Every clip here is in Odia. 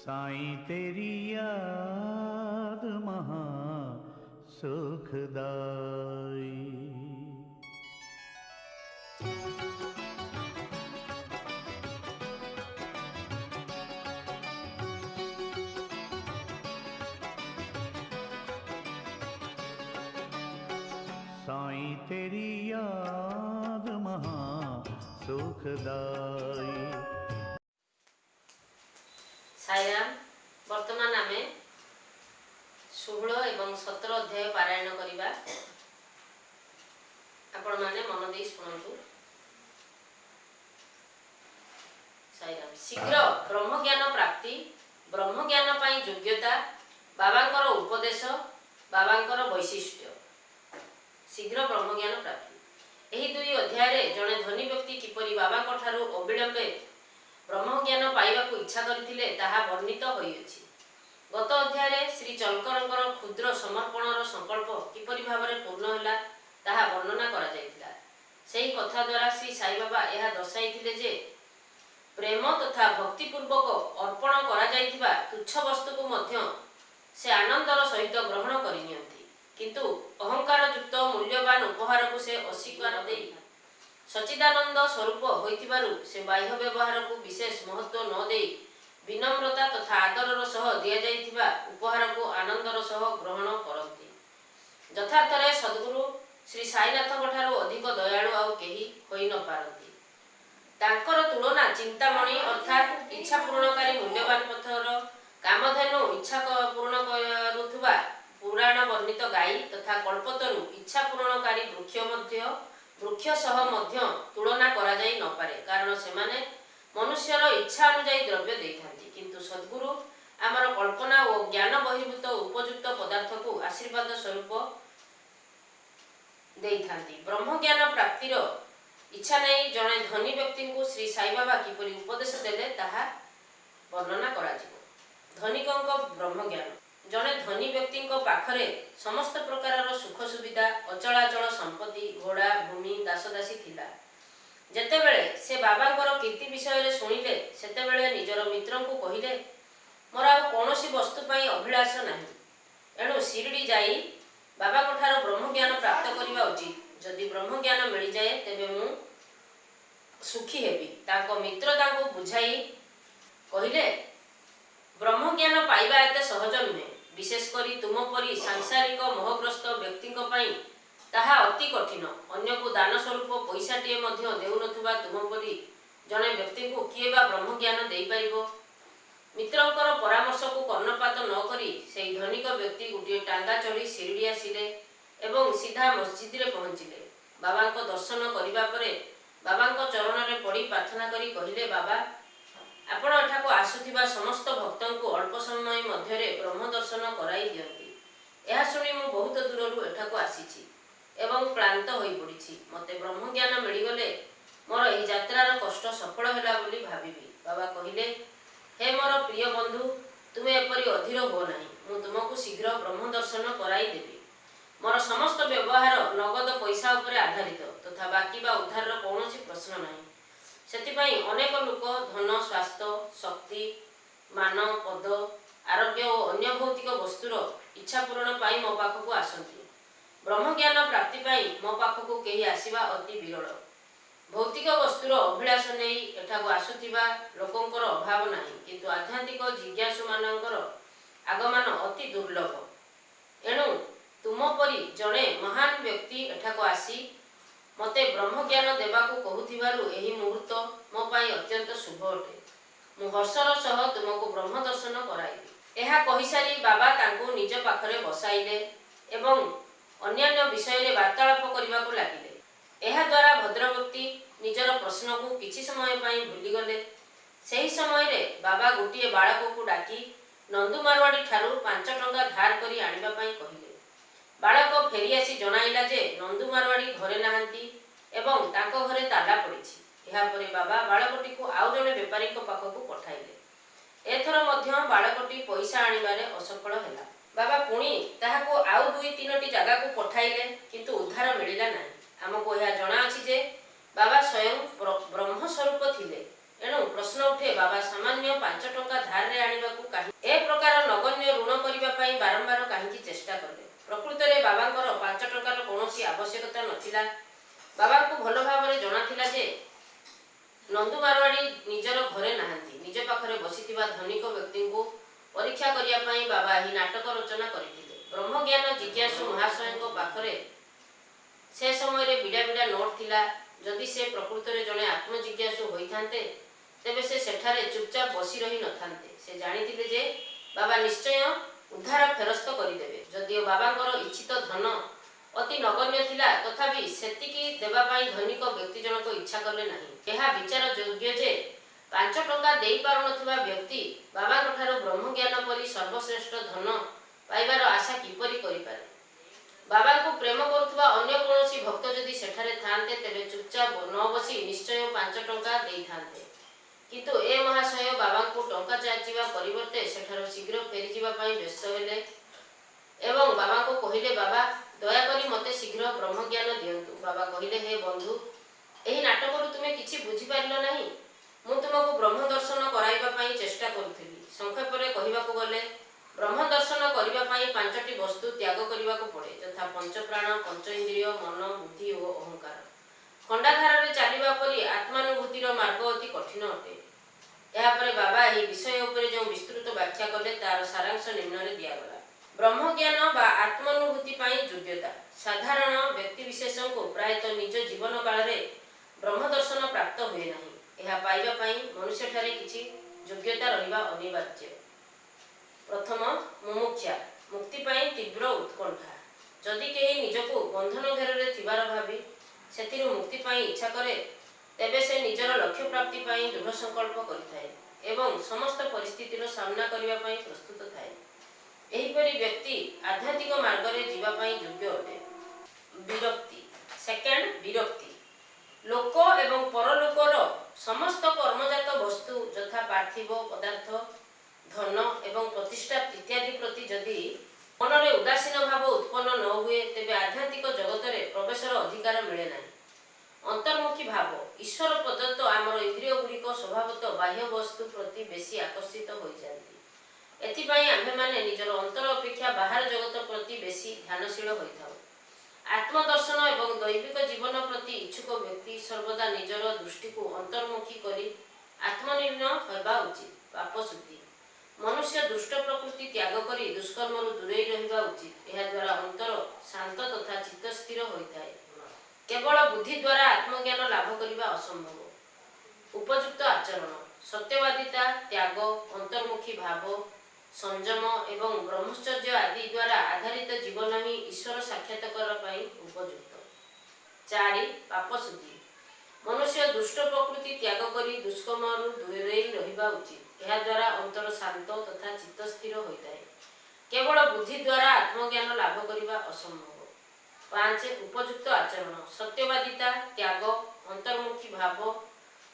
साईं तेरी याद महा सुखदाई। साईं तेरी याद महा सुखदाई। साईराम वर्तमान आम 16 एवं 17 अध्याय पारायण करवा। आपण माने मन दे शुणु। साईराम शीघ्र ब्रह्मज्ञान प्राप्ति, ब्रह्मज्ञान पाई योग्यता, बाबांकर उपदेश, बाबांकर वैशिष्ट्य। शीघ्र ब्रह्मज्ञान प्राप्ति यही दुई अध्याय जड़े धनी व्यक्ति किपरि बाबा ठारू अविलंबे ब्रह्मज्ञान पाइबाकू इच्छा करथिले ताहा वर्णित होइछि। गत अध्याय श्री चलकरंकर क्षुद्र समर्पणर संकल्प किपरि भावरे पूर्ण होला ताहा वर्णना करा जायतिला। सेही कथा द्वारा श्री साई बाबा यह दर्शाइथिले जे प्रेम तथा भक्तिपूर्वक अर्पण करा जायतिबा तुच्छ वस्तु को मध्य से आनंदर सहित ग्रहण करिनियंती, किंतु अहंकार युक्त मूल्यवान उपहार को से अस्वीकार देई सच्चिदानंद स्वरूप होइतिबारु से बाह्य व्यवहार को विशेष महत्व न देई विनम्रता तथा आदरर सह दिया जाइतिबा उपहार को आनंदर सह ग्रहण करती। यथार्थरे सद्गुरु श्री साईनाथଙ୍କ ଠାରୁ अधिक दयालु आउ केही होई न पारती। तांकर तुलना चिंतामणि अर्थात इच्छा पूर्णकारी मूल्यवान पथर कामधेनु इच्छा पूर्ण करुथुबा पुराण वर्णित गाई तथा कल्पतरु इच्छा पूर्णकारी वृक्ष सह मध्य तुलना करा जाई न पारे, कारण सेमाने मनुष्यर इच्छा अनुଯାयी द्रव्य देइथांती, किंतु सद्गुरु आमर कल्पना और ज्ञान बहिर्भूत उपयुक्त पदार्थ को आशीर्वाद स्वरूप देइथांती। ब्रह्मज्ञान प्राप्तिर इच्छा नहीं जड़े धनी व्यक्ति को श्री साई बाबा किपरि उपदेश देले ताहा वर्णना करा जिवो। धनिकंक ब्रह्मज्ञान जड़े धनी व्यक्ति पाखरे समस्त प्रकार सुख सुविधा अचलाचल संपत्ति घोड़ा भूमि दासदासी थिला। जेतेबेले से बाबांकर कीर्ति विषय शुणिले सेतेबेले निजर मित्र को कहिले मोर आ कौनसी वस्तु पाई अभिलाष नाही, एणु शिरडी जाई बाबा ठार ब्रह्मज्ञान प्राप्त करवा उचित। जदि ब्रह्मज्ञान मिल जाए तेबे मु सुखी हेबी। ताको मित्र ताको बुझाई कहिले ब्रह्मज्ञान पाइबा एते सहज नुहे, विशेषकरी तुम परी सांसारिक मोहग्रस्त व्यक्ति ताहा अति कठिन। अन्य को दान स्वरूप पैसाटे देउनथुबा तुम परी जने व्यक्ति को किए बा ब्रह्मज्ञान दे पारिबो। मित्रंकर परामर्श को कर्णपात न करी सेही धनिक व्यक्ति गोटे टांगा चढ़ी शिरडी आसिले एवं सीधा मस्जिद रे पहुंचिले। बाबांक दर्शन करिबा परे बाबांक चरण रे पड़ी प्रार्थना करी कहिले बाबा आपण एठाको आसुथिबा समस्त भक्तों को अल्प समय मध्यरे ब्रह्म दर्शन कराई दियंती। यह सुनी मु बहुत दूररू एठाको आसीछि एवं क्लांत होई पड़िछि। मते ब्रह्मज्ञान मिलिगले मोर एही यात्रार कष्ट सफल होला बोली भाबिबी। बाबा कहिले हे मोर प्रिय बंधु तुमे एपरि अधीर हो नाही, मु तुमको शीघ्र ब्रह्म दर्शन कराई देबी। मोर समस्त व्यवहार नगद पैसा उपरे आधारित तथा बाकी बा उद्धार कौनसी प्रश्न नाही। सेतिपाई अनेक लोक धन स्वास्थ्य शक्ति मान पद आरोग्य और अन्य भौतिक वस्तुर इच्छा पूरण पाई मो पाखक आसती। ब्रह्मज्ञान प्राप्ति पाई मो पाखक केही आसीबा अति विरल। भौतिक वस्तुर अभिलाष नहीं एठाको आसुथिबा लोकंकर अभाव नाही, किंतु आध्यात्मिक जिज्ञासु मानकर आगमन अति दुर्लभ। एणु तुम परी जड़े महान व्यक्ति एठाको आसी मते ब्रह्मज्ञान देवाकू कहूथिबारु एही मुहूर्त मो पाई अत्यंत शुभ अटे। मु हर्षर सह तुमको ब्रह्म दर्शन कराइबी। एहा कहि सारी बाबा तांको निज पाखरे बसाइले एवं अन्यान्य विषय रे वार्तालाप करिबाकू लागिले। एहा द्वारा भद्रव्यक्ति निजर प्रश्न को किछि समय पाई भूली गले। सेही समय रे बाबा गोटिए बालक को डाकी नंदू मारवाड़ी ठारू 5 टंका धार करी आनिबा पाई कहिले। बालक फेरी आसी जणाइला जे नंदू मारवाड़ी घरे नाहंती एवं तांको घरे ताला पड़िछि। एहा परे बाबा बालकटी को आउ जने व्यापारी को पाखकू पठाइले। एथर मध्य बालकटी पैसा आनिबारे असफल हेला। बाबा पुणी ताहाको आउ 2-3टी जगह को पठाइले, किंतु उद्धार मिलिला नाही। हमको यह जना अछि जे बाबा स्वयं ब्रह्म स्वरूप थिले। एणु प्रश्न उठे बाबा सामान्य 5 टंका धार रे आनिबाकू काहे କୌଣସି ଆବଶ୍ୟକତା ନଥିଲା। ବାବାଙ୍କୁ ଭଲ ଭାବରେ ଜଣାଥିଲା ଯେ ନନ୍ଦୁ ମାରୱାଡ଼ି ନିଜର ଘରେ ନାହାନ୍ତି। ନିଜ ପାଖରେ ବସିଥିବା ଧନିକ ବ୍ୟକ୍ତିଙ୍କୁ ପରୀକ୍ଷା କରିବା ପାଇଁ ବାବା ଏହି ନାଟକ ରଚନା କରିଥିଲେ। ବ୍ରହ୍ମଜ୍ଞାନ ଜିଜ୍ଞାସୁ ମହାଶୟଙ୍କ ପାଖରେ ସେ ସମୟରେ ବିଡ଼ା ବିଡ଼ା ନୋଟ୍ ଥିଲା। ଯଦି ସେ ପ୍ରକୃତରେ ଜଣେ ଆତ୍ମଜିଜ୍ଞାସୁ ହୋଇଥାନ୍ତେ ତେବେ ସେ ସେଠାରେ ଚୁପଚାପ ବସି ରହି ନଥାନ୍ତେ। ସେ ଜାଣିଥିଲେ ଯେ ବାବା ନିଶ୍ଚୟ ଉଦ୍ଧାର ଫେରସ୍ତ କରିଦେବେ। ଯଦିଓ ବାବାଙ୍କର ଇଚ୍ଛିତ ଧନ ଅତି ନଗଣ୍ୟ ଥିଲା, ତଥାପି ସେତିକି ଦେବା ପାଇଁ ଧନିକ ବ୍ୟକ୍ତି ଜଣକ ଇଚ୍ଛା କଲେ ନାହିଁ। ଏହା ବିଚାର ଯୋଗ୍ୟ ଯେ 5 ଟଙ୍କା ଦେଇପାରୁନଥିବା ବ୍ୟକ୍ତି ବାବାଙ୍କଠାରୁ ବ୍ରହ୍ମଜ୍ଞାନ ପରି ସର୍ବଶ୍ରେଷ୍ଠ ଧନ ପାଇବାର ଆଶା କିପରି କରିପାରେ। ବାବାଙ୍କୁ ପ୍ରେମ କରୁଥିବା ଅନ୍ୟ କୌଣସି ଭକ୍ତ ଯଦି ସେଠାରେ ଥାନ୍ତେ ତେବେ ଚୁପଚାପ ନ ବସି ନିଶ୍ଚୟ 5 ଟଙ୍କା ଦେଇଥାନ୍ତେ। କିନ୍ତୁ ଏ ମହାଶୟ ବାବାଙ୍କୁ ଟଙ୍କା ଯାଚିବା ପରିବର୍ତ୍ତେ ସେଠାରୁ ଶୀଘ୍ର ଫେରିଯିବା ପାଇଁ ବ୍ୟସ୍ତ ହେଲେ ଏବଂ ବାବାଙ୍କୁ କହିଲେ, ବାବା ଦୟାକରି ମୋତେ ଶୀଘ୍ର ବ୍ରହ୍ମଜ୍ଞାନ ଦିଅନ୍ତୁ। ବାବା କହିଲେ, ହେ ବନ୍ଧୁ, ଏହି ନାଟକରୁ ତୁମେ କିଛି ବୁଝିପାରିଲ ନାହିଁ। ମୁଁ ତୁମକୁ ବ୍ରହ୍ମ ଦର୍ଶନ କରାଇବା ପାଇଁ ଚେଷ୍ଟା କରୁଥିଲି। ସଂକ୍ଷେପରେ କହିବାକୁ ଗଲେ ବ୍ରହ୍ମ ଦର୍ଶନ କରିବା ପାଇଁ 5ଟି ବସ୍ତୁ ତ୍ୟାଗ କରିବାକୁ ପଡ଼େ, ଯଥା ପଞ୍ଚପ୍ରାଣ, ପଞ୍ଚ ଇନ୍ଦ୍ରିୟ, ମନ, ବୁଦ୍ଧି ଓ ଅହଙ୍କାର। ଖଣ୍ଡାଧାରରେ ଚାଲିବା ପରି ଆତ୍ମାନୁଭୂତିର ମାର୍ଗ ଅତି କଠିନ ଅଟେ। ଏହାପରେ ବାବା ଏହି ବିଷୟ ଉପରେ ଯେଉଁ ବିସ୍ତୃତ ବ୍ୟାଖ୍ୟା କଲେ ତାର ସାରାଂଶ ନିମ୍ନରେ ଦିଆଗଲା। ବ୍ରହ୍ମଜ୍ଞାନ ବା ଆତ୍ମାନୁଭୂତି ପାଇଁ ଯୋଗ୍ୟତା। ସାଧାରଣ ବ୍ୟକ୍ତିବିଶେଷଙ୍କୁ ପ୍ରାୟତଃ ନିଜ ଜୀବନ କାଳରେ ବ୍ରହ୍ମ ଦର୍ଶନ ପ୍ରାପ୍ତ ହୁଏ ନାହିଁ। ଏହା ପାଇବା ପାଇଁ ମନୁଷ୍ୟଠାରେ କିଛି ଯୋଗ୍ୟତା ରହିବା ଅନିବାର୍ଯ୍ୟ। ପ୍ରଥମ, ମୁମୁକ୍ଷା, ମୁକ୍ତି ପାଇଁ ତୀବ୍ର ଉତ୍କଣ୍ଠା। ଯଦି କେହି ନିଜକୁ ବନ୍ଧନ ଘେରରେ ଥିବାର ଭାବି ସେଥିରୁ ମୁକ୍ତି ପାଇଁ ଇଚ୍ଛା କରେ ତେବେ ସେ ନିଜର ଲକ୍ଷ୍ୟ ପ୍ରାପ୍ତି ପାଇଁ ଦୃଢ଼ ସଂକଳ୍ପ କରିଥାଏ ଏବଂ ସମସ୍ତ ପରିସ୍ଥିତିର ସାମ୍ନା କରିବା ପାଇଁ ପ୍ରସ୍ତୁତ ଥାଏ। ଏହିପରି ବ୍ୟକ୍ତି ଆଧ୍ୟାତ୍ମିକ ମାର୍ଗରେ ଯିବା ପାଇଁ ଯୋଗ୍ୟ ଅଟେ। ବିରକ୍ତି। ସେକେଣ୍ଡ, ବିରକ୍ତି। ଲୋକ ଏବଂ ପରଲୋକର ସମସ୍ତ କର୍ମଜାତ ବସ୍ତୁ ଯଥା ପାର୍ଥିବ ପଦାର୍ଥ, ଧନ ଏବଂ ପ୍ରତିଷ୍ଠା ଇତ୍ୟାଦି ପ୍ରତି ଯଦି ମନରେ ଉଦାସୀନ ଭାବ ଉତ୍ପନ୍ନ ନ ହୁଏ ତେବେ ଆଧ୍ୟାତ୍ମିକ ଜଗତରେ ପ୍ରବେଶର ଅଧିକାର ମିଳେ ନାହିଁ। ଅନ୍ତର୍ମୁଖୀ ଭାବ। ଈଶ୍ୱର ପ୍ରଦତ୍ତ ଆମର ଇନ୍ଦ୍ରିୟ ଗୁଡ଼ିକ ସ୍ୱଭାବତଃ ବାହ୍ୟ ବସ୍ତୁ ପ୍ରତି ବେଶୀ ଆକର୍ଷିତ ହୋଇଯାନ୍ତି। ଏଥିପାଇଁ ଆମ୍ଭେମାନେ ନିଜର ଅନ୍ତର ଅପେକ୍ଷା ବାହାର ଜଗତ ପ୍ରତି ବେଶୀ ଧ୍ୟାନଶୀଳ ହୋଇଥାଉ। ଆତ୍ମଦର୍ଶନ ଏବଂ ଦୈବିକ ଜୀବନ ପ୍ରତି ଇଚ୍ଛୁକ ବ୍ୟକ୍ତି ସର୍ବଦା ନିଜର ଦୃଷ୍ଟିକୁ ଅନ୍ତର୍ମୁଖୀ କରି ଆତ୍ମନିର୍ଣ୍ଣ ହେବା ଉଚିତ। ପାପଶୁଦ୍ଧି। ମନୁଷ୍ୟ ଦୁଷ୍ଟ ପ୍ରକୃତି ତ୍ୟାଗ କରି ଦୁଷ୍କର୍ମରୁ ଦୂରେଇ ରହିବା ଉଚିତ। ଏହାଦ୍ୱାରା ଅନ୍ତର ଶାନ୍ତ ତଥା ଚିତ୍ତସ୍ଥିର ହୋଇଥାଏ। କେବଳ ବୁଦ୍ଧି ଦ୍ୱାରା ଆତ୍ମଜ୍ଞାନ ଲାଭ କରିବା ଅସମ୍ଭବ। ଉପଯୁକ୍ତ ଆଚରଣ। ସତ୍ୟବାଦିତା, ତ୍ୟାଗ, ଅନ୍ତର୍ମୁଖୀ ଭାବ, ସଂଯମ ଏବଂ ବ୍ରହ୍ମଚର୍ଯ୍ୟ ଆଦି ଦ୍ୱାରା ଆଧାରିତ ଜୀବନ ହିଁ ଈଶ୍ୱର ସାକ୍ଷାତକାର ପାଇଁ ଉପଯୁକ୍ତ। 4. ପାପଶୁଦ୍ଧି। ମନୁଷ୍ୟ ଦୁଷ୍ଟ ପ୍ରକୃତି ତ୍ୟାଗ କରି ଦୁଷ୍କର୍ମରୁ ଦୂରେଇ ରହିବା ଉଚିତ। ଏହାଦ୍ୱାରା ଅନ୍ତର ଶାନ୍ତ ତଥା ଚିତ୍ତସ୍ଥିର ହୋଇଥାଏ। କେବଳ ବୁଦ୍ଧି ଦ୍ୱାରା ଆତ୍ମଜ୍ଞାନ ଲାଭ କରିବା ଅସମ୍ଭବ। 5. ଉପଯୁକ୍ତ ଆଚରଣ। ସତ୍ୟବାଦିତା, ତ୍ୟାଗ, ଅନ୍ତର୍ମୁଖୀ ଭାବ,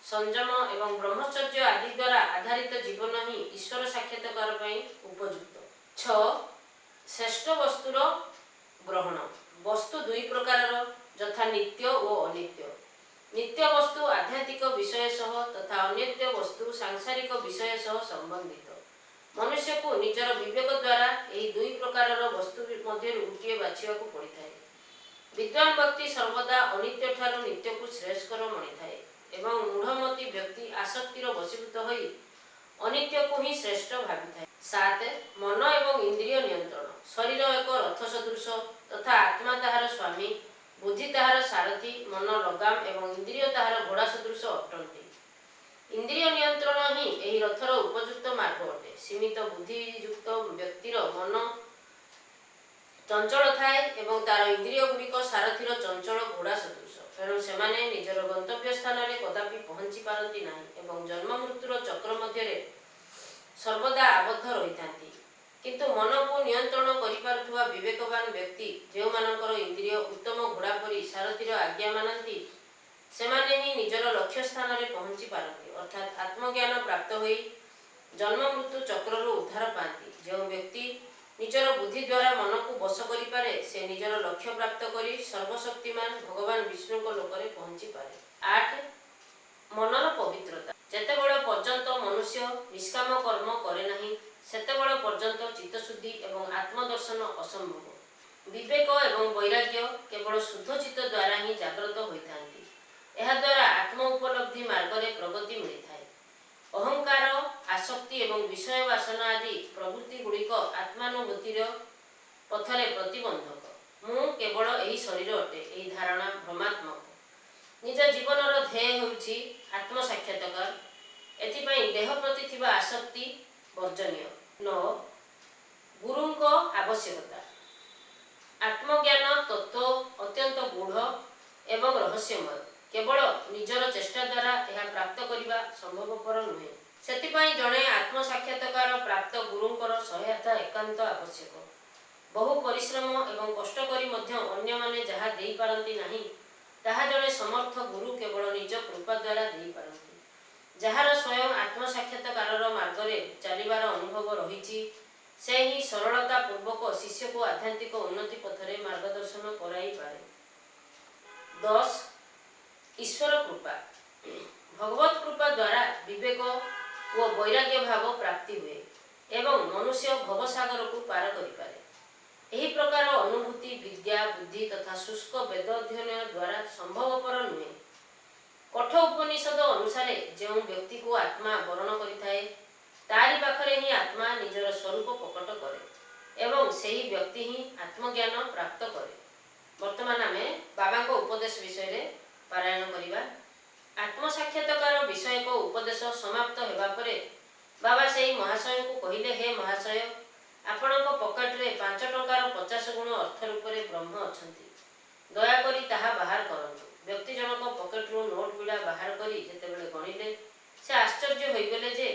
ସଂଯମ ଏବଂ ବ୍ରହ୍ମଚର୍ଯ୍ୟ ଆଦି ଦ୍ୱାରା ଆଧାରିତ ଜୀବନ ହିଁ ଈଶ୍ୱର ସାକ୍ଷାତକାର ପାଇଁ ଉପଯୁକ୍ତ। 6. ଶ୍ରେଷ୍ଠ ବସ୍ତୁର ଗ୍ରହଣ। ବସ୍ତୁ ଦୁଇ ପ୍ରକାରର, ଯଥା ନିତ୍ୟ ଓ ଅନିତ୍ୟ। ନିତ୍ୟ ବସ୍ତୁ ଆଧ୍ୟାତ୍ମିକ ବିଷୟ ସହ ତଥା ଅନିତ୍ୟ ବସ୍ତୁ ସାଂସାରିକ ବିଷୟ ସହ ସମ୍ବନ୍ଧିତ। ମନୁଷ୍ୟକୁ ନିଜର ବିବେକ ଦ୍ୱାରା ଏହି ଦୁଇ ପ୍ରକାରର ବସ୍ତୁ ମଧ୍ୟରୁ ଗୋଟିଏ ବାଛିବାକୁ ପଡ଼ିଥାଏ। ବିଦ୍ୱାନ ବ୍ୟକ୍ତି ସର୍ବଦା ଅନିତ୍ୟଠାରୁ ନିତ୍ୟକୁ ଶ୍ରେୟସ୍କର ମଣିଥାଏ ଏବଂ ମୂଢ଼ମତି ବ୍ୟକ୍ତି ଆସକ୍ତିର ବଶୀଭୂତ ହୋଇ ଅନିତ୍ୟକୁ ହିଁ ଶ୍ରେଷ୍ଠ ଭାବିଥାଏ। 7. ମନ ଏବଂ ଇନ୍ଦ୍ରିୟ ନିୟନ୍ତ୍ରଣ। ଶରୀର ଏକ ରଥ ସଦୃଶ ତଥା ଆତ୍ମା ତାହାର ସ୍ୱାମୀ, ବୁଦ୍ଧି ତାହାର ସାରଥୀ, ମନ ଲଗାମ ଏବଂ ଇନ୍ଦ୍ରିୟ ତାହାର ଘୋଡ଼ା ସଦୃଶ ଅଟନ୍ତି। ଇନ୍ଦ୍ରିୟ ନିୟନ୍ତ୍ରଣ ହିଁ ଏହି ରଥର ଉପଯୁକ୍ତ ମାର୍ଗ ଅଟେ। ସୀମିତ ବୁଦ୍ଧିଯୁକ୍ତ ବ୍ୟକ୍ତିର ମନ ଚଞ୍ଚଳ ଥାଏ ଏବଂ ତାର ଇନ୍ଦ୍ରିୟ ଗୁଡ଼ିକ ସାରଥୀର ଚଞ୍ଚଳ ଘୋଡ଼ା ସଦୃଶ। ତେଣୁ ସେମାନେ ନିଜର ଗନ୍ତବ୍ୟ ସ୍ଥାନରେ କଦାପି ପହଞ୍ଚି ପାରନ୍ତି ନାହିଁ ଏବଂ ଜନ୍ମ ମୃତ୍ୟୁର ଚକ୍ର ମଧ୍ୟରେ ସର୍ବଦା ଆବଦ୍ଧ ରହିଥାନ୍ତି। କିନ୍ତୁ ମନକୁ ନିୟନ୍ତ୍ରଣ କରିପାରୁଥିବା ବିବେକବାନ ବ୍ୟକ୍ତି, ଯେଉଁମାନଙ୍କର ଇନ୍ଦ୍ରିୟ ଉତ୍ତମ ଘୋଡ଼ା ପରି ସାରଥୀର ଆଜ୍ଞା ମାନନ୍ତି, ସେମାନେ ହିଁ ନିଜର ଲକ୍ଷ୍ୟ ସ୍ଥାନରେ ପହଞ୍ଚି ପାରନ୍ତି, ଅର୍ଥାତ୍ ଆତ୍ମଜ୍ଞାନ ପ୍ରାପ୍ତ ହୋଇ ଜନ୍ମ ମୃତ୍ୟୁ ଚକ୍ରରୁ ଉଦ୍ଧାର ପାଆନ୍ତି। ଯେଉଁ ବ୍ୟକ୍ତି ନିଜର ବୁଦ୍ଧି ଦ୍ୱାରା ମନକୁ ବଶ କରିପାରେ ସେ ନିଜର ଲକ୍ଷ୍ୟ ପ୍ରାପ୍ତ କରି ସର୍ବଶକ୍ତିମାନ ଭଗବାନ ବିଷ୍ଣୁଙ୍କ ଲୋକରେ ପହଞ୍ଚିପାରେ। 8. ମନର ପବିତ୍ରତା। ଯେତେବେଳ ପର୍ଯ୍ୟନ୍ତ ମନୁଷ୍ୟ ନିଷ୍କାମ କର୍ମ କରେ ନାହିଁ ସେତେବେଳ ପର୍ଯ୍ୟନ୍ତ ଚିତ୍ତଶୁଦ୍ଧି ଏବଂ ଆତ୍ମଦର୍ଶନ ଅସମ୍ଭବ। ବିବେକ ଏବଂ ବୈରାଗ୍ୟ କେବଳ ଶୁଦ୍ଧ ଚିତ୍ତ ଦ୍ୱାରା ହିଁ ଜାଗ୍ରତ ହୋଇଥାନ୍ତି। ଏହାଦ୍ୱାରା ଆତ୍ମ ଉପଲବ୍ଧି ମାର୍ଗରେ ପ୍ରଗତି ମିଳିଥାଏ। ଅହଙ୍କାର, ଆସକ୍ତି ଏବଂ ବିଷୟ ବାସନା ଆଦି ପ୍ରବୃତ୍ତି ଗୁଡ଼ିକ ଆତ୍ମାନୁଭୂତିର ପଥରେ ପ୍ରତିବନ୍ଧକ। ମୁଁ କେବଳ ଏହି ଶରୀର ଅଟେ, ଏହି ଧାରଣା ଭ୍ରମାତ୍ମକ। ନିଜ ଜୀବନର ଧ୍ୟେୟ ହେଉଛି ଆତ୍ମସାକ୍ଷାତକାର। ଏଥିପାଇଁ ଦେହ ପ୍ରତି ଥିବା ଆସକ୍ତି ବର୍ଜନୀୟ। 9. ଗୁରୁଙ୍କ ଆବଶ୍ୟକତା। ଆତ୍ମଜ୍ଞାନ ତତ୍ତ୍ୱ ଅତ୍ୟନ୍ତ ଗୂଢ଼ ଏବଂ ରହସ୍ୟମୟ। କେବଳ ନିଜର ଚେଷ୍ଟା ଦ୍ୱାରା ଏହା ପ୍ରାପ୍ତ କରିବା ସମ୍ଭବପର ନୁହେଁ। ସେଥିପାଇଁ ଜଣେ ଆତ୍ମସାକ୍ଷାତକାର ପ୍ରାପ୍ତ ଗୁରୁଙ୍କର ସହାୟତା ଏକାନ୍ତ ଆବଶ୍ୟକ। ବହୁ ପରିଶ୍ରମ ଏବଂ କଷ୍ଟ କରି ମଧ୍ୟ ଅନ୍ୟମାନେ ଯାହା ଦେଇପାରନ୍ତି ନାହିଁ, ତାହା ଜଣେ ସମର୍ଥ ଗୁରୁ କେବଳ ନିଜ କୃପା ଦ୍ୱାରା ଦେଇପାରନ୍ତି। ଯାହାର ସ୍ୱୟଂ ଆତ୍ମସାକ୍ଷାତକାରର ମାର୍ଗରେ ଚାଲିବାର ଅନୁଭବ ରହିଛି, ସେ ହିଁ ସରଳତା ପୂର୍ବକ ଶିଷ୍ୟକୁ ଆଧ୍ୟାତ୍ମିକ ଉନ୍ନତି ପଥରେ ମାର୍ଗଦର୍ଶନ କରାଇପାରେ। 10. ଈଶ୍ୱର କୃପା। ଭଗବତ କୃପା ଦ୍ୱାରା ବିବେକ ଓ ବୈରାଗ୍ୟ ଭାବ ପ୍ରାପ୍ତି ହୁଏ ଏବଂ ମନୁଷ୍ୟ ଭବସାଗରକୁ ପାର କରିପାରେ। ଏହି ପ୍ରକାର ଅନୁଭୂତି ବିଦ୍ୟା, ବୁଦ୍ଧି ତଥା ଶୁଷ୍କ ବେଦ ଅଧ୍ୟୟନ ଦ୍ୱାରା ସମ୍ଭବପର ନୁହେଁ। କଠ ଉପନିଷଦ ଅନୁସାରେ ଯେଉଁ ବ୍ୟକ୍ତିକୁ ଆତ୍ମା ବରଣ କରିଥାଏ, ତାରି ପାଖରେ ହିଁ ଆତ୍ମା ନିଜର ସ୍ୱରୂପ ପ୍ରକଟ କରେ ଏବଂ ସେହି ବ୍ୟକ୍ତି ହିଁ ଆତ୍ମଜ୍ଞାନ ପ୍ରାପ୍ତ କରେ। ବର୍ତ୍ତମାନ ଆମେ ବାବାଙ୍କ ଉପଦେଶ ବିଷୟରେ ପାରାୟଣ କରିବା। ଆତ୍ମସାକ୍ଷାତକାର ବିଷୟକ ଉପଦେଶ ସମାପ୍ତ ହେବା ପରେ ବାବା ସେହି ମହାଶୟଙ୍କୁ କହିଲେ, ହେ ମହାଶୟ, ଆପଣଙ୍କ ପକେଟରେ 5 ଟଙ୍କାର 50 ଗୁଣ ଅର୍ଥ ରୂପରେ ବ୍ରହ୍ମ ଅଛନ୍ତି। ଦୟାକରି ତାହା ବାହାର କରନ୍ତୁ। ବ୍ୟକ୍ତି ଜଣକ ପକେଟରୁ ନୋଟ ବିଡ଼ା ବାହାର କରି ଯେତେବେଳେ ଗଣିଲେ, ସେ ଆଶ୍ଚର୍ଯ୍ୟ ହୋଇଗଲେ ଯେ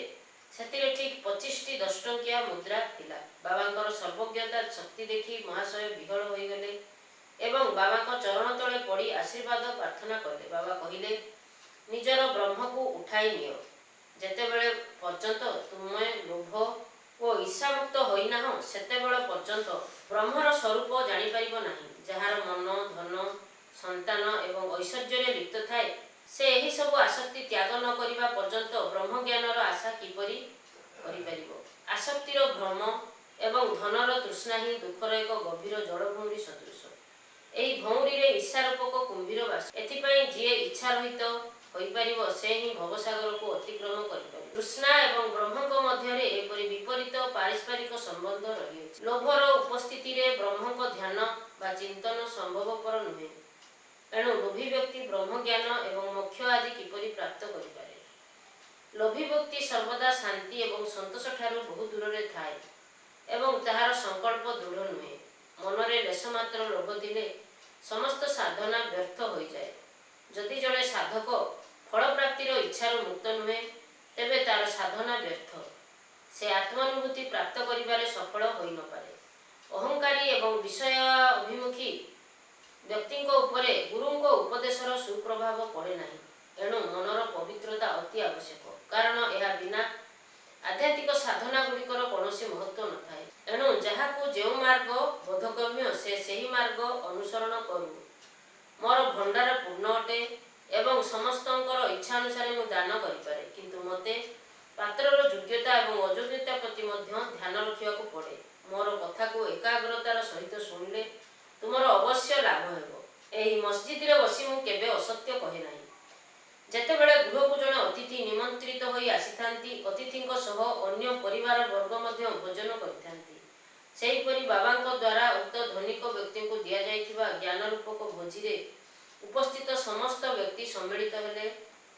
ସେଥିରେ ଠିକ୍ 25ଟି 10 ଟଙ୍କିଆ ମୁଦ୍ରା ଥିଲା। ବାବାଙ୍କର ସର୍ବଜ୍ଞତା ଶକ୍ତି ଦେଖି ମହାଶୟ ବିହ୍ୱଳ ହୋଇଗଲେ ଏବଂ ବାବାଙ୍କ ଚରଣ ତଳେ ପଡ଼ି ଆଶୀର୍ବାଦ ପ୍ରାର୍ଥନା କଲେ। ବାବା କହିଲେ, ନିଜର ବ୍ରହ୍ମକୁ ଉଠାଇ ନିଅ। ଯେତେବେଳେ ପର୍ଯ୍ୟନ୍ତ ତୁମେ ଲୋଭ ଓ ଈର୍ଷାମୁକ୍ତ ହୋଇନାହଁ, ସେତେବେଳେ ପର୍ଯ୍ୟନ୍ତ ବ୍ରହ୍ମର ସ୍ୱରୂପ ଜାଣିପାରିବ ନାହିଁ। ଯାହାର ମନ, ଧନ, ସନ୍ତାନ ଏବଂ ଐଶ୍ୱର୍ଯ୍ୟରେ ଲିପ୍ତ ଥାଏ, ସେ ଏହିସବୁ ଆସକ୍ତି ତ୍ୟାଗ ନ କରିବା ପର୍ଯ୍ୟନ୍ତ ବ୍ରହ୍ମଜ୍ଞାନର ଆଶା କିପରି କରିପାରିବ? ଆସକ୍ତିର ଭ୍ରମ ଏବଂ ଧନର ତୃଷ୍ଣା ହିଁ ଦୁଃଖର ଏକ ଗଭୀର ଜଳଭଉଁରୀ ସଦୃଶ। ଏହି ଭଉଁରୀରେ ଈର୍ଷାରୂପକ କୁମ୍ଭୀର ବାସ। ଏଥିପାଇଁ ଯିଏ ଇଚ୍ଛାରହିତ ହୋଇପାରିବ, ସେ ହିଁ ଭବସାଗରକୁ ଅତିକ୍ରମ କରିପାରିବ। ତୃଷ୍ଣା ଏବଂ ବ୍ରହ୍ମଙ୍କ ମଧ୍ୟରେ ଏପରି ବିପରୀତ ପାରିସ୍ପରିକ ସମ୍ବନ୍ଧ ରହିଅଛି। ଲୋଭର ଉପସ୍ଥିତିରେ ବ୍ରହ୍ମଙ୍କ ଧ୍ୟାନ ବା ଚିନ୍ତନ ସମ୍ଭବପର ନୁହେଁ। ଏଣୁ ଲୋଭୀ ବ୍ୟକ୍ତି ବ୍ରହ୍ମଜ୍ଞାନ ଏବଂ ମୋକ୍ଷ ଆଦି କିପରି ପ୍ରାପ୍ତ କରିପାରେ? ଲୋଭୀ ବ୍ୟକ୍ତି ସର୍ବଦା ଶାନ୍ତି ଏବଂ ସନ୍ତୋଷଠାରୁ ବହୁ ଦୂରରେ ଥାଏ ଏବଂ ତାହାର ସଂକଳ୍ପ ଦୃଢ଼ ନୁହେଁ। ମନରେ ଲେଶମାତ୍ର ଲୋଭ ଥିଲେ ସମସ୍ତ ସାଧନା ବ୍ୟର୍ଥ ହୋଇଯାଏ। ଯଦି ଜଣେ ସାଧକ ଫଳପ୍ରାପ୍ତିର ଇଚ୍ଛାରୁ ମୁକ୍ତ ନୁହେଁ, ତେବେ ତାର ସାଧନା ବ୍ୟର୍ଥ। ସେ ଆତ୍ମାନୁଭୂତି ପ୍ରାପ୍ତ କରିବାରେ ସଫଳ ହୋଇନପାରେ। ଅହଙ୍କାରୀ ଏବଂ ବିଷୟାଭିମୁଖୀ ବ୍ୟକ୍ତିଙ୍କ ଉପରେ ଗୁରୁଙ୍କ ଉପଦେଶର ସୁପ୍ରଭାବ ପଡ଼େ ନାହିଁ। ଏଣୁ ମନର ପବିତ୍ରତା ଅତି ଆବଶ୍ୟକ, କାରଣ ଏହା ବିନା ଆଧ୍ୟାତ୍ମିକ ସାଧନା ଗୁଡ଼ିକର କୌଣସି ମହତ୍ତ୍ୱ ନଥାଏ। ଏଣୁ ଯାହାକୁ ଯେଉଁ ମାର୍ଗ ବୋଧଗମ୍ୟ, ସେ ସେହି ମାର୍ଗ ଅନୁସରଣ କରୁ। ମୋର ଭଣ୍ଡାର ପୂର୍ଣ୍ଣ ଅଟେ ଏବଂ ସମସ୍ତଙ୍କର ଇଚ୍ଛା ଅନୁସାରେ ମୁଁ ଦାନ କରିପାରେ, କିନ୍ତୁ ମୋତେ ପାତ୍ରର ଯୋଗ୍ୟତା ଏବଂ ଅଯୋଗ୍ୟତା ପ୍ରତି ମଧ୍ୟ ଧ୍ୟାନ ରଖିବାକୁ ପଡ଼େ। ମୋର କଥାକୁ ଏକାଗ୍ରତାର ସହିତ ଶୁଣିଲେ ତୁମର ଅବଶ୍ୟ ଲାଭ ହେବ। ଏହି ମସଜିଦରେ ବସି ମୁଁ କେବେ ଅସତ୍ୟ କହେ ନାହିଁ। ଯେତେବେଳେ ଗୃହକୁ ଜଣେ ଅତିଥି ନିମନ୍ତ୍ରିତ ହୋଇ ଆସିଥାନ୍ତି, ଅତିଥିଙ୍କ ସହ ଅନ୍ୟ ପରିବାର ବର୍ଗ ମଧ୍ୟ ଭୋଜନ କରିଥାନ୍ତି। ସେହିପରି ବାବାଙ୍କ ଦ୍ୱାରା ଉକ୍ତ ଧନିକ ବ୍ୟକ୍ତିଙ୍କୁ ଦିଆଯାଇଥିବା ଜ୍ଞାନ ରୂପକ ଭୋଜିରେ ଉପସ୍ଥିତ ସମସ୍ତ ବ୍ୟକ୍ତି ସମ୍ମିଳିତ ହେଲେ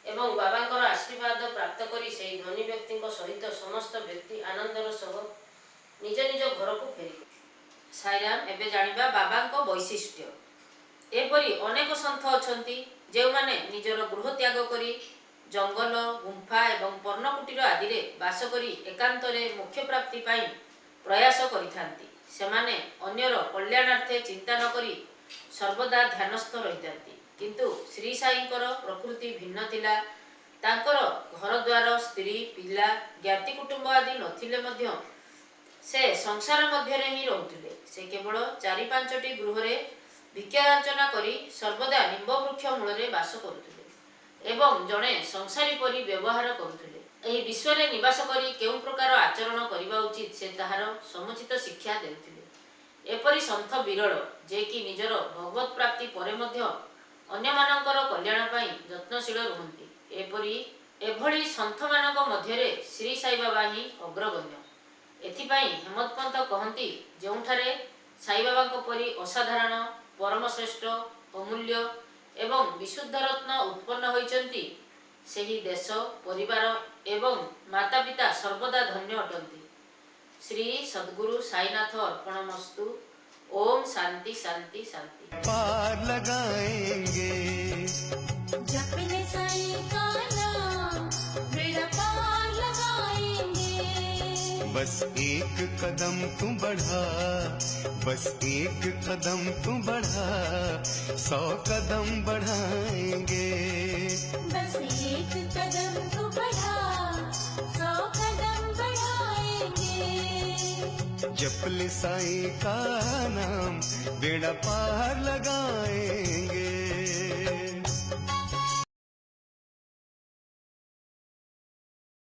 ଏବଂ ବାବାଙ୍କର ଆଶୀର୍ବାଦ ପ୍ରାପ୍ତ କରି ସେହି ଧନୀ ବ୍ୟକ୍ତିଙ୍କ ସହିତ ସମସ୍ତ ବ୍ୟକ୍ତି ଆନନ୍ଦର ସହ ନିଜ ନିଜ ଘରକୁ ଫେରିଲେ। ସାଇରାମ। ଏବେ ଜାଣିବା ବାବାଙ୍କ ବୈଶିଷ୍ଟ୍ୟ। ଏପରି ଅନେକ ସନ୍ଥ ଅଛନ୍ତି ଯେଉଁମାନେ ନିଜର ଗୃହ ତ୍ୟାଗ କରି ଜଙ୍ଗଲ, ଗୁମ୍ଫା ଏବଂ ପର୍ଣ୍ଣକୁଟୀର ଆଦିରେ ବାସ କରି ଏକାନ୍ତରେ ମୋକ୍ଷ ପ୍ରାପ୍ତି ପାଇଁ ପ୍ରୟାସ କରିଥାନ୍ତି। ସେମାନେ ଅନ୍ୟର କଲ୍ୟାଣାର୍ଥେ ଚିନ୍ତା ନ କରି ସର୍ବଦା ଧ୍ୟାନସ୍ଥ ରହିଥାନ୍ତି। କିନ୍ତୁ ଶ୍ରୀ ସାଇଙ୍କର ପ୍ରକୃତି ଭିନ୍ନ ଥିଲା। ତାଙ୍କର ଘରଦ୍ୱାର, ସ୍ତ୍ରୀ, ପିଲା, ଜ୍ଞାତି କୁଟୁମ୍ବ ଆଦି ନଥିଲେ ମଧ୍ୟ ସେ ସଂସାର ମଧ୍ୟରେ ହିଁ ରହୁଥିଲେ। ସେ କେବଳ 4-5ଟି ଗୃହରେ ଭିକ୍ଷାଯାଚନା କରି ସର୍ବଦା ନିମ୍ବ ବୃକ୍ଷ ମୂଳରେ ବାସ କରୁଥିଲେ ଏବଂ ଜଣେ ସଂସାରୀ ପରି ବ୍ୟବହାର କରୁଥିଲେ। ଏହି ବିଶ୍ୱରେ ନିବାସ କରି କେଉଁ ପ୍ରକାର ଆଚରଣ କରିବା ଉଚିତ, ସେ ତାହାର ସମୁଚିତ ଶିକ୍ଷା ଦେଉଥିଲେ। एपरि सन्थ विरल जे कि निजर भगवत प्राप्ति परे मध्य अन्यमानंकर कल्याण पाई यत्नशील रुहंती। एभଳି सन्थ मानक मध्यरे श्री साई बाबा ही अग्रगण्य। एथिपाई हेमंत पंत कहती जोठारे साई बाबा परी असाधारण परमश्रेष्ठ अमूल्य एवं विशुद्ध रत्न उत्पन्न होइचंती सेही देश परिवार एवं माता पिता सर्वदा धन्य अटंती। श्री सद्गुरु साईनाथ अर्पणमस्तु। ओम शांति शांति शांति। पार लगाएंगे जपने साई का नाम बेड़ा पार लगाएंगे। बस एक कदम तू बढ़ा, बस एक कदम तू बढ़ा, 100 कदम बढ़ाएंगे। बस एक कदम तू बढ़ा 100 कदम बढ़ाएंगे। जप ले साईं का नाम बेड़ा पार लगाएंगे।